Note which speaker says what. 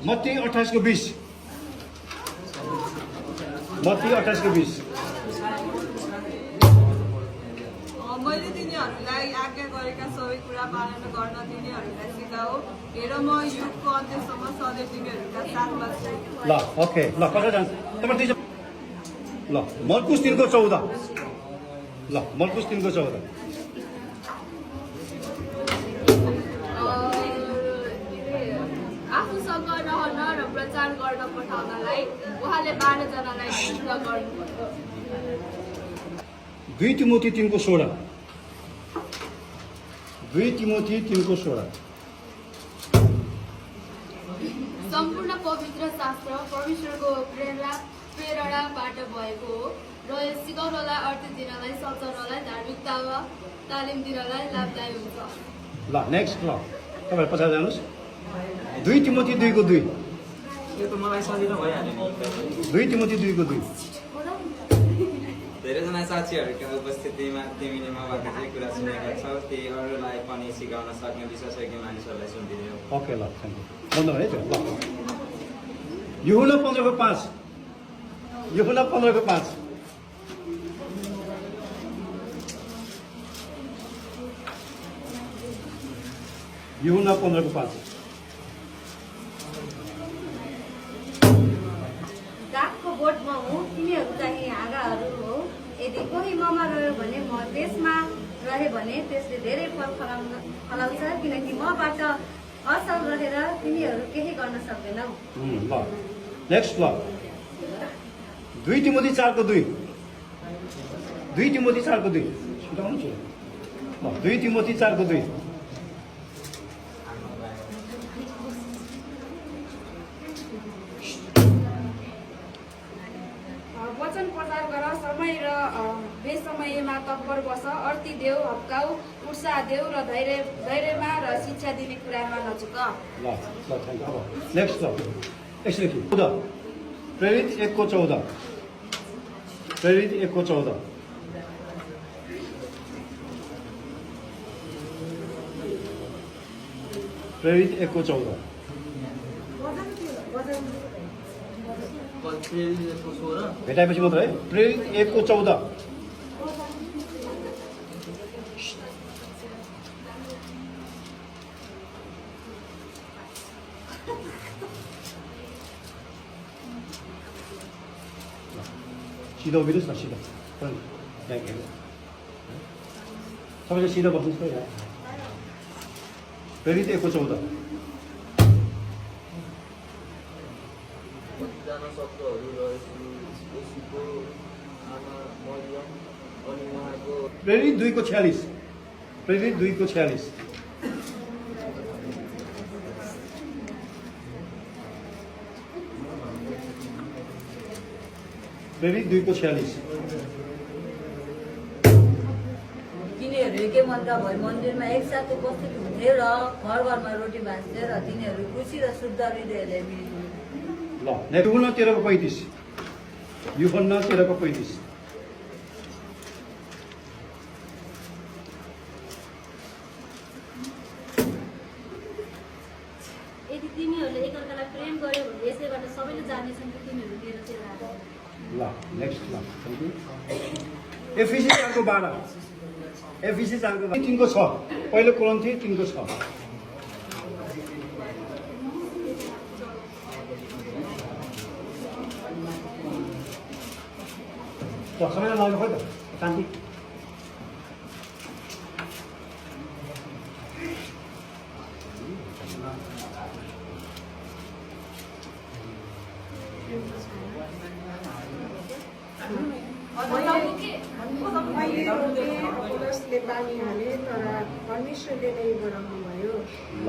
Speaker 1: मत्ती 28 को 20 मत्ती 28 को 20
Speaker 2: मैले तिनीहरूलाई आज्ञा गरेका सबै कुरा पालन गर्न तिनीहरूलाई सिकाऊ। हेर म युगको अन्त्यसम्म सधैँ तिमीहरूका साथमा छु।
Speaker 1: ल ओके ल कसरी जान्छ तपाईँ ल मर्कुस 3 को 14 ल मर्कुस 3 को 14
Speaker 3: आफूसँग रहन र प्रचार गर्न पठाउनलाई उहाँले 12 जनालाई नियुक्त गर्नुभयो।
Speaker 1: 2 तिमोथी 3 को 16 2 तिमोथी 3 को 16
Speaker 3: सम्पूर्ण पवित्र शास्त्र परमेश्वरको प्रेरणाबाट भएको हो र यस सिकाउनलाई, अर्थ दिनलाई, सल्चाउनलाई, धार्मिकतामा तालिम दिनलाई लाभदायी हुन्छ।
Speaker 1: ल नेक्स्ट ल तपाईँ पछाडि जानुहोस् 2 तिमोथी 2 को 2
Speaker 4: यो त मलाई सजिलो भइहाल्यो नि।
Speaker 1: 2 तिमोथी 2 को 2
Speaker 4: धेरैजना साथीहरूका उपस्थितिमा तिमीले मबाट जे कुरा सुनेका छौ ती अरूलाई पनि सिकाउन सक्ने विशेषज्ञ मानिसहरूलाई सुनिदियो।
Speaker 1: ओके ल थ्याङ्क यू बन्द भने त्यो ल यूहन्ना 15 को 5 यूहन्ना 15 को 5 यूहन्ना 15 को 5
Speaker 5: दागको बोटमा हुँ, तिमीहरू चाहिँ हाँगाहरू हो। यदि कोही ममा रह्यो भने म त्यसमा रहे भने त्यसले धेरै फल फलाउँछ, किनकि मबाट असल रहेर तिमीहरू केही गर्न सक्दैनौ।
Speaker 1: ल नेक्स्ट ल 2 तिमोथी 4 को 2 2 तिमोथी 4 को 2 सुनाउनु छ ल 2 तिमोथी 4 को 2
Speaker 6: वचन प्रचार गर, समय र बेसमयमा तत्पर बस, अर्ती देऊ, हप्काऊ, उत्साह देऊ र धैर्यमा र शिक्षा दिने कुरामा नचुक।
Speaker 1: ल थ्याङ्क यू अब नेक्स्ट ल यसले के 14 प्रेरित 1 को 14 प्रेरित 1 को 14 प्रेरित 1 को 14 भेटाएपछि मात्र है प्रेरित 1 को 14 सिधा उभिनुहोस् न सिधा सबैले सिधा बस्नुहोस् न यहाँ प्रेरित 1 को 14 प्रेरित 2 को 46 प्रेरित 2 को 46 प्रेरित 2 को 46
Speaker 5: तिनीहरू एकै मनका भई मन्दिरमा एकसाथ उपस्थित हुन्थे र घर घरमा रोटी बाँच्थे र तिनीहरू खुसी र शुद्ध हृदयले मिल्थे।
Speaker 1: ल यूहन्ना 13 को 35 यूहन्ना 13 को 35
Speaker 3: यदि तिमीहरूले एकअर्कालाई प्रेम गर्यो भने यसैबाट सबैले जानेछन् कि तिमीहरू मेरो चेलाहरू हौ।
Speaker 1: ल नेक्स्ट ल थ्याङ्क यू एफिसी 4 को 12 एफिसी 4 को 3 को 6 पहिलो कोरिन्थी 3 को 6 ल सबैलाई लाग्नु खोइ त शान्ति
Speaker 2: अपोलोसले पानी हाले तर परमेश्वरले नै बढाउनु भयो।
Speaker 1: ल